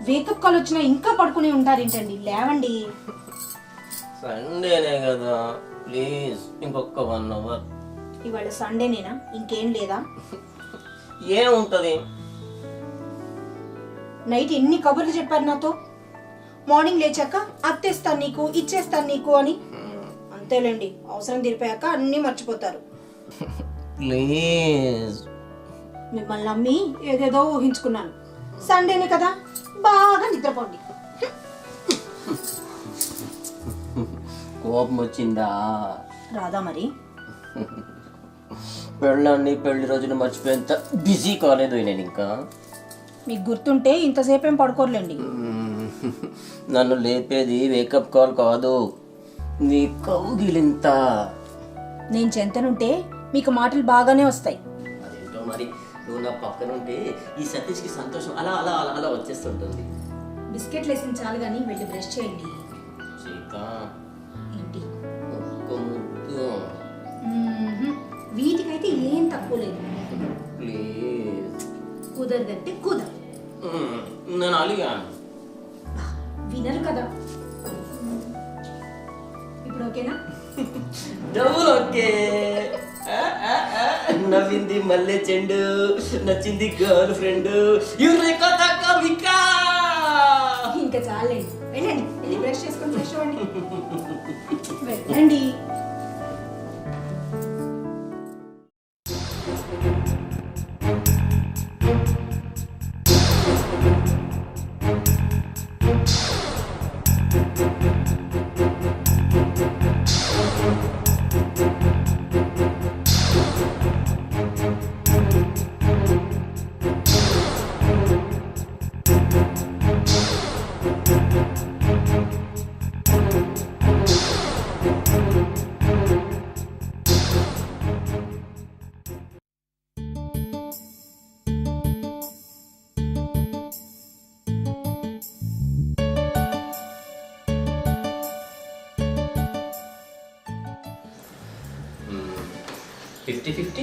Wake up call వచ్చినా ఇంకా పడుకుని ఉంటారేంటండి? లేవండి. సండేనే కదా, ప్లీజ్ ఇంకొక 1 అవర్. ఇవాళ సండేనేనా? ఇంకేం లేదా? ఏముంటది? నైట్ ఎన్ని కబుర్లు చెప్పారు నాతో. మార్నింగ్ లేచాక అత్తేస్తాను నీకు, ఇచ్చేస్తాను నీకు అని. అంతేలేండి, అవసరం తీరిపోయాక అన్నీ మర్చిపోతారు. ప్లీజ్. మిమ్మల్ని నమ్మి ఏదేదో ఊహించుకున్నాను. సండేనే కదా, బాగా నిద్రపోండి. కోపం వచ్చిందా? రాదా మరి? పెళ్లి రోజున మర్చిపోయేంత బిజీ కాలేదు నేను ఇంకా. మీకు గుర్తుంటే ఇంతసేపేం పడుకోర్లేండి. నన్ను లేపేది వేకప్ కాల్ కాదు, నీ కౌగిలింత. నేను చెంతనుంటే మీకు మాటలు బాగానే వస్తాయి. అదేంటో మరి, నువ్వు నా పక్కన ఉంటే ఈ సతీష్కి సంతోషం అలా అలా అలా అలా వచ్చేస్తుంటుంది. బిస్కెట్లు వేసిన చాలు కానీ వెళ్ళి బ్రష్ చేయండి. సీత, ఏంటి? ఒక్క ముద్దు వీటికైతే ఏం తక్కువ లేదు. ప్లీజ్. కుదరదంటే కుదరదు. నేను అలిగాను. వినరు కదా. ఇప్పుడు ఓకేనా? Double okay. నవ్వింది మల్లె చెండు, నచ్చింది గర్ల్ ఫ్రెండ్. ఇంకా చాలండి, వెళ్ళండి. వెళ్ళి బ్రష్ చేసుకొని ఫ్రెష్ అవ్వండి. వెళ్ళండి. ఫిఫ్టీ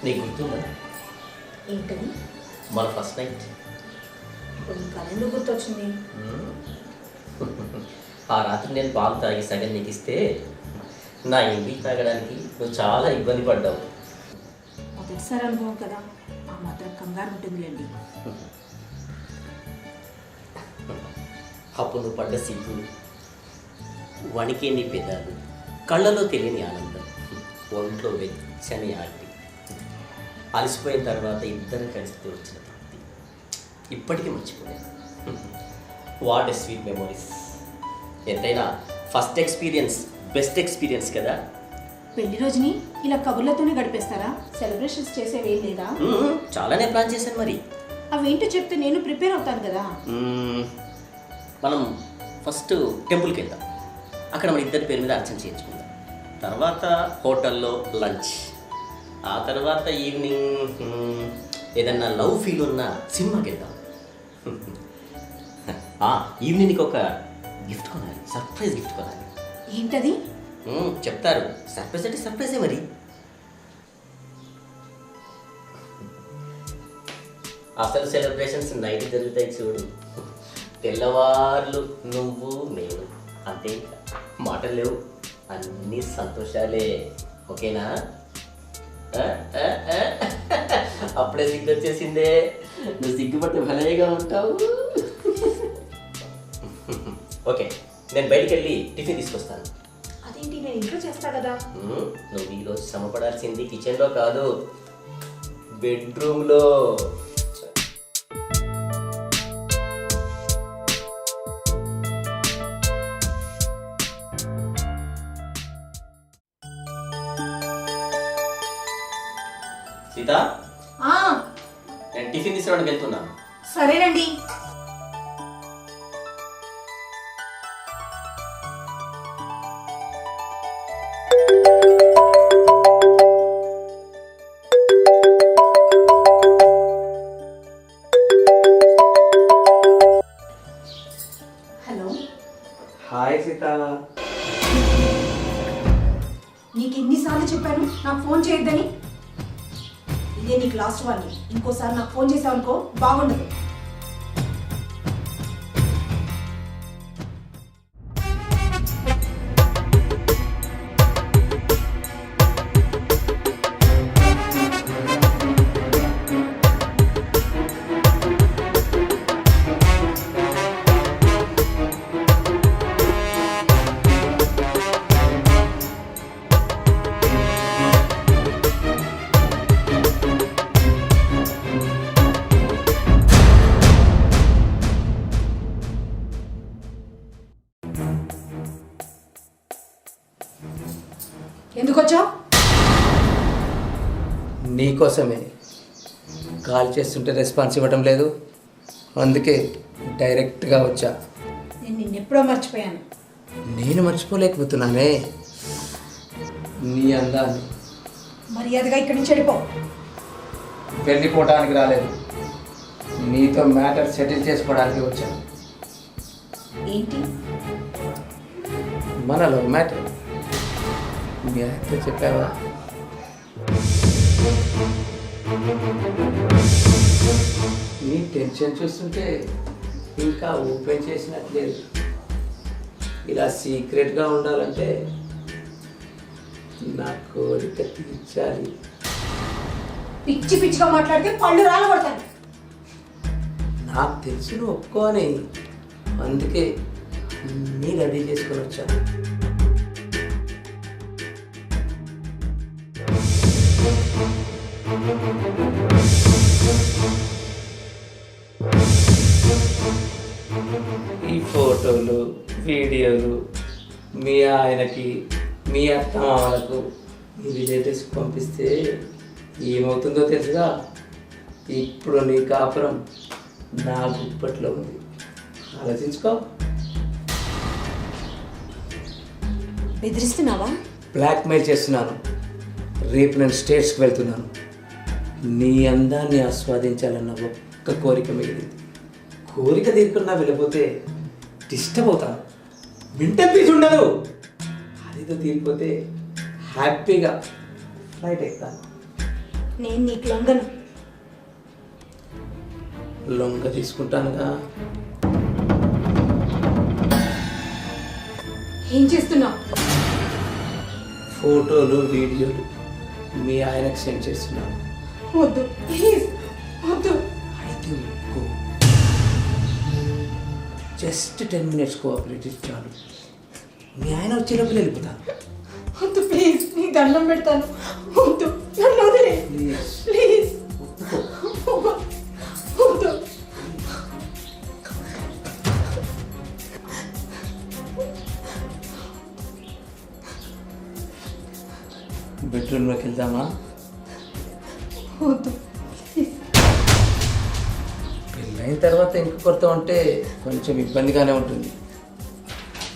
నీకు గుర్తుందా ఏంటని? మన ఫస్ట్ నైట్. కొన్ని కరెంట్ గుర్తొచ్చింది. ఆ రాత్రి నేను పాలు తాగి సగం నీకు ఇస్తే నా ఇంటికి తాగడానికి నువ్వు చాలా ఇబ్బంది పడ్డావు. మొదటిసారి అనుభవం కదా, ఆ మాత్రం కంగారు ఉంటుందిలేండి. అప్పుడు నువ్వు పడ్డ సిగ్గులు, వణికే నీ పెదాలు, కళ్ళలో తెలియని ఆనందం, ఒంట్లో వెచ్చని ఆటి, అలసిపోయిన తర్వాత ఇద్దరు కలిసి వచ్చిన తృప్తి ఇప్పటికీ మర్చిపోయాను. What a sweet memories. ఎంతైనా ఫస్ట్ ఎక్స్పీరియన్స్ బెస్ట్ ఎక్స్పీరియన్స్ కదా. పెళ్లి రోజుని ఇలా కబుర్లతోనే గడిపేస్తారా? సెలబ్రేషన్స్ చేసేవేం లేదా? చాలానే ప్లాన్ చేశాను. మరి అవేంటో చెప్తే నేను ప్రిపేర్ అవుతాను కదా. మనం ఫస్ట్ టెంపుల్కి వెళ్దాం, అక్కడ మన ఇద్దరి పేరు మీద అర్చన చేయించుకుందాం. తర్వాత హోటల్లో లంచ్, ఆ తర్వాత ఈవినింగ్ ఏదన్నా లవ్ ఫీల్ ఉన్న సినిమాకి వెళ్దాం. ఈవినింగ్ నీకు ఒక గిఫ్ట్ కొనాలి, సర్ప్రైజ్ గిఫ్ట్ కొనాలి. ఏంటది? చెప్తారు. సర్ప్రైజ్ అంటే సర్ప్రైజే మరి. అసలు సెలబ్రేషన్స్ నైట్ జరుగుతాయి చూడు. తెల్లవార్లు నువ్వు నేను, అంతే, మాటలు లేవు, అన్ని సంతోషాలే. ఓకేనా? అప్పుడే సిగ్గు వచ్చేసిందే. నువ్వు సిగ్గుపట్టి భలేగా ఉంటావు. ఓకే, నేను బయటికి వెళ్ళి టిఫిన్ తీసుకొస్తాను. అదేంటి, నేను ఇంట్లో చేస్తా కదా. నువ్వు ఈరోజు శ్రమ పడాల్సింది కిచెన్లో కాదు, బెడ్రూమ్లో. సీత, నేను టిఫిన్ తీసుకురావడానికి వెళ్తున్నా. సరేనండి. హలో. హాయ్ సీత. నీకు ఎన్నిసార్లు చెప్పాను నాకు ఫోన్ చేయొద్దని? ఇదే నీకు లాస్ట్ వార్నింగ్. ఇంకోసారి నాకు ఫోన్ చేసావు అనుకో బాగుండదు. ఎందుకు వచ్చావు? నీకోసమే. కాల్ చేస్తుంటే రెస్పాన్స్ ఇవ్వటం లేదు, అందుకే డైరెక్ట్గా వచ్చా. నేను నిన్నెప్పుడో మర్చిపోయాను. నేను మర్చిపోలేకపోతున్నానే నీ అందాన్ని. మర్యాదగా ఇక్కడి నుంచి వెళ్ళిపో. వెళ్ళిపోవడానికి రాలేదు, నీతో మ్యాటర్ సెటిల్ చేసుకోవడానికి వచ్చాను. ఏంటి? మన లవ్ మ్యాటర్ మీ ఆయనతో చెప్పావా? నీ టెన్షన్ చూస్తుంటే ఇంకా ఓపెన్ చేసినట్లేదు. ఇలా సీక్రెట్గా ఉండాలంటే నా కోరిక తీర్చాలి. పిచ్చి పిచ్చిగా మాట్లాడితే పళ్ళు రాలగొడతాను. నాకు తెలుసు ఒప్పుకోని, అందుకే నీ రెడీ చేసుకొని వచ్చాను. ఈ ఫోటోలు వీడియోలు మీ ఆయనకి మీ అత్తమామలకు మీ రిలేటివ్స్కి పంపిస్తే ఏమవుతుందో తెలుసుగా. ఇప్పుడు నీ కాపురం నా గుప్పట్లో ఉంది, ఆలోచించుకో. బెదిరిస్తున్నావా? బ్లాక్మెయిల్ చేస్తున్నాను. రేపు నేను స్టేట్స్కి వెళ్తున్నాను. నీ అందాన్ని ఆస్వాదించాలన్న ఒక్క కోరిక మిగిలింది. కోరిక తీరుకున్నా వెళ్ళిపోతే డిస్టర్బ్ అవుతాను, మెంటల్ పీస్ ఉండదు. అదితో తీరిపోతే హ్యాపీగా ఫ్లైట్ ఎక్కుతాను. నేను నీకు లొంగను. లొంగ తీసుకుంటానుగా. ఏం చేస్తున్నావు? ఫోటోలు వీడియోలు మీ ఆయనకు సెండ్ చేస్తున్నాను. వద్దు ప్లీజ్ వద్దు. అయితే ఒప్పుకో. జస్ట్ 10 minutes కోఆపరేట్ చాలు. మీ ఆయన వచ్చేటప్పుడు వెళ్ళిపోతాను. వద్దు ప్లీజ్, నీ దండం పెడతాను. వద్దు, నన్ను వదిలే ప్లీజ్. వద్దు. బెడ్రూమ్లోకి వెళ్దామా? వద్దు. పెళ్ళైన తర్వాత ఇంకొకరితో ఉంటే కొంచెం ఇబ్బందిగానే ఉంటుంది.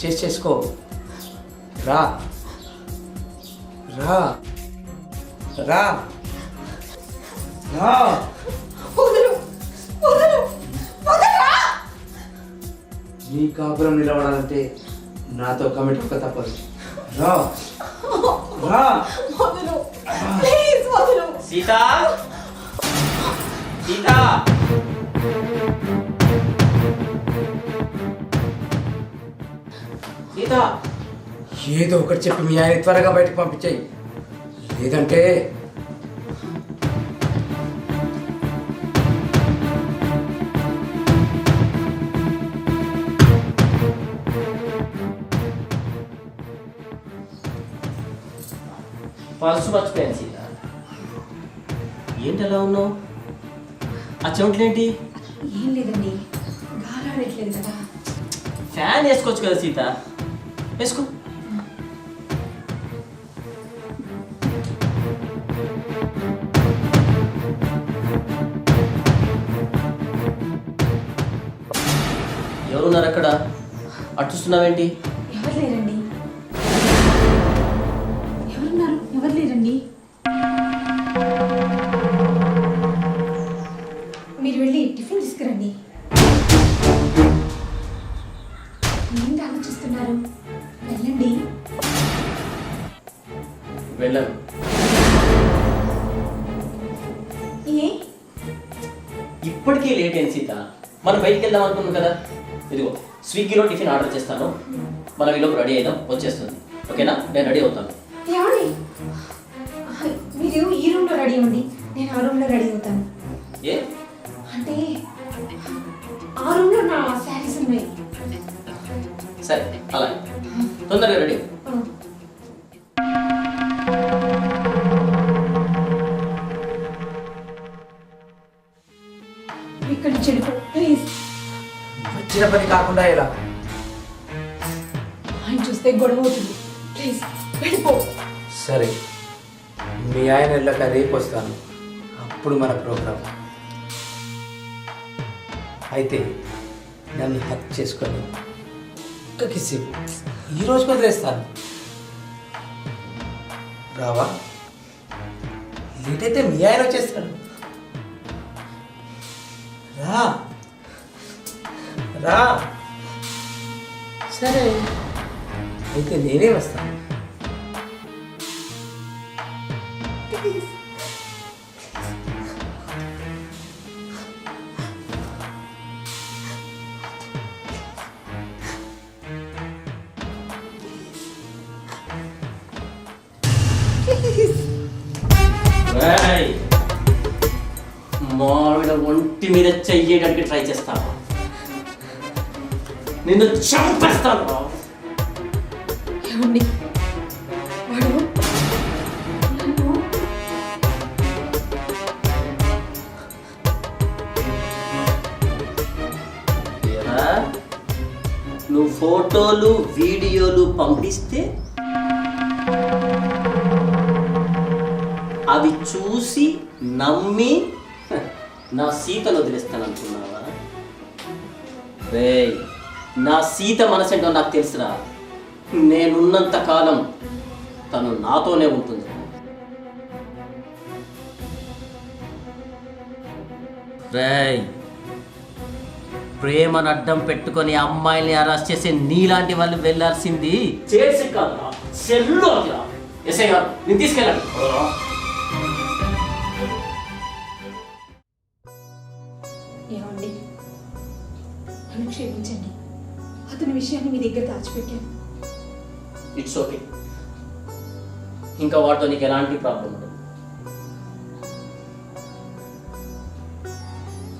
చేసుకో. రా రా రా రా. వదలు వదలు వదలరా. నీ కాపురం నిలబడాలంటే నాతో కమిట్ ఒక తప్పదు. రా రా. వదలు ప్లీజ్ వదలు. సీత, సీత, సీత. ఏదో ఒకటి చెప్పి మీ ఆయన త్వరగా బయటకు పంపించాయి, లేదంటే పర్సు మర్చిపోయాను సీత. ఏంటి అలా ఉన్నావు? ఆ చెమటలేంటి? ఏం లేదండి, గాలాడట్లేదు కదా. ఫ్యాన్ వేసుకోవచ్చు కదా సీత, వేసుకో. ఎవరున్నారు అక్కడ? అట్టుస్తున్నావేంటి? ఎవరు లేరండి. ఎవరున్నారు? ఎవరు లేరండి. మీరు వెళ్ళి టిఫిన్ తీసుకురండి. ఏంటి ఆలోచిస్తున్నారు? వెళ్ళండి. వెళ్ళను. ఇప్పటికీ లేట్ అయింది సీత. మనం బయటికి వెళ్దాం అనుకున్నాం కదా. ఇదిగో స్విగ్గీలో టిఫిన్ ఆర్డర్ చేస్తాను, మనం ఈలోపు రెడీ అయిదాం, వచ్చేస్తుంది. ఓకేనా? నేను రెడీ అవుతాను. ఏమండి, మీరు ఈ రూమ్లో రెడీ అవ్వండి, నేను ఆ రూమ్లో రెడీ అవుతాను. ఏ అంటే ఆ రూమ్లో నా శారీస్ ఉన్నాయి. సరే, అలాగే తొందరగా రెడీ. ఇక్కడి నుంచి వెళ్ళిపో ప్లీజ్. వచ్చిన పని కాకుండా ఇలా ఆయన చూస్తే గొడవ అవుతుంది. ప్లీజ్ వెళ్ళిపో. సరే, మీ ఆయన వెళ్ళక రేపు వస్తాను, అప్పుడు మన ప్రోగ్రాం. అయితే నన్ను హక్ చేసుకొని ఒక్క కిస్ ఇవ్వు. ఈ రోజు వదిలేస్తాను. రావా? లేట్ అయితే మీ ఆయన వచ్చేస్తాడు. రా రా. సరే, అయితే నేనే వస్తాను. మావిడ ఒంటి మీద చెయ్యడానికి ట్రై చేస్తాను, నిన్ను చంపేస్తాను. ఏమండి, వాడు నన్ను ఏరా, నువ్వు ఫోటోలు వీడియోలు పంపిస్తే అవి చూసి నమ్మి నా సీతను వదిలేస్తాను అనుకున్నావా? రేయ్, నా సీత మనసేంటో నాకు తెలుసురా. నేనున్నంత కాలం తను నాతోనే ఉంటుంది. రేయ్, ప్రేమను అడ్డం పెట్టుకొని అమ్మాయిల్ని అరెస్ట్ చేసే నీలాంటి వాళ్ళు వెళ్ళాల్సింది చేసి కాదురా, సెల్లు. ఎస్ఐ గారు, నేను తీసుకెళ్ళండి. ఏమండి, నన్ను క్షమించండి, అతని విషయాన్ని మీ దగ్గర దాచిపెట్టాను. ఇట్స్ ఓకే, ఇంకా వాటితో నీకు ఎలాంటి ప్రాబ్లం ఉండదు.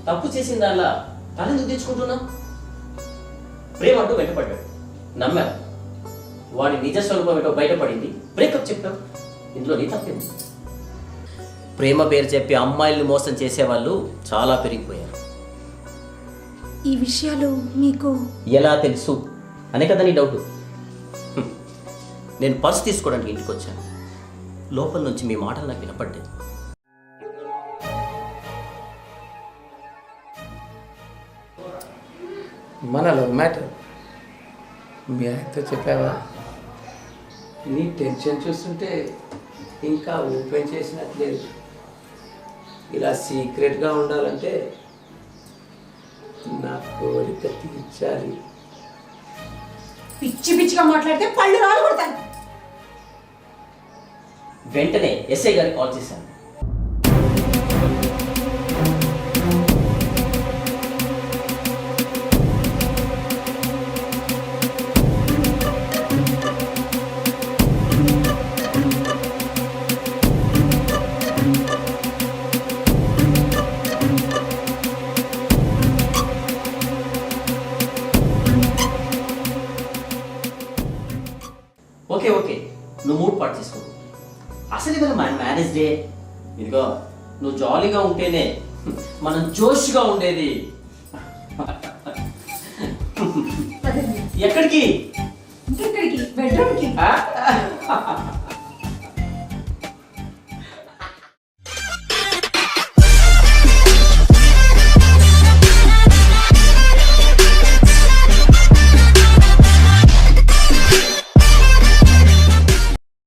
తప్పు చేసిన దానిలా తనెందుకు తెచ్చుకుంటున్నావు? ప్రేమ అంటూ వెంటపడ్డాడు, నమ్మావు, వాడి నిజ స్వరూపం ఏంటో బయటపడింది, బ్రేకప్ చెప్పావు. ఇందులో నీ తప్పేంది? ప్రేమ పేరు చెప్పి అమ్మాయిల్ని మోసం చేసేవాళ్ళు చాలా పెరిగిపోయారు. ఈ విషయాలు మీకు ఎలా తెలుసు అనే కదా నీ డౌట్. నేను పర్స్ తీసుకోవడానికి ఇంటికి వచ్చాను, లోపల నుంచి మీ మాటలు నాకు వినపడ్డాయి. మన లవ్ మ్యాటర్ మీ ఆయనతో చెప్పావా? నీ టెన్షన్ చూస్తుంటే ఇంకా ఓపెన్ చేసినట్లేదు. ఇలా సీక్రెట్గా ఉండాలంటే నా కోరిక తీర్చాలి. పిచ్చి పిచ్చిగా మాట్లాడితే పళ్ళు రాలు కొడతాను. వెంటనే ఎస్ఐ గారికి కాల్ చేశాను. ఓకే ఓకే, నువ్వు మూడ్ పాటు చేసుకో. అసలు ఇవాళ మన మ్యారేజ్ డే. ఇదిగో, నువ్వు జాలీగా ఉంటేనే మనం జోష్గా ఉండేది. ఎక్కడికి? ఇంకెక్కడికి? బెడ్రూమ్కి. ఆ?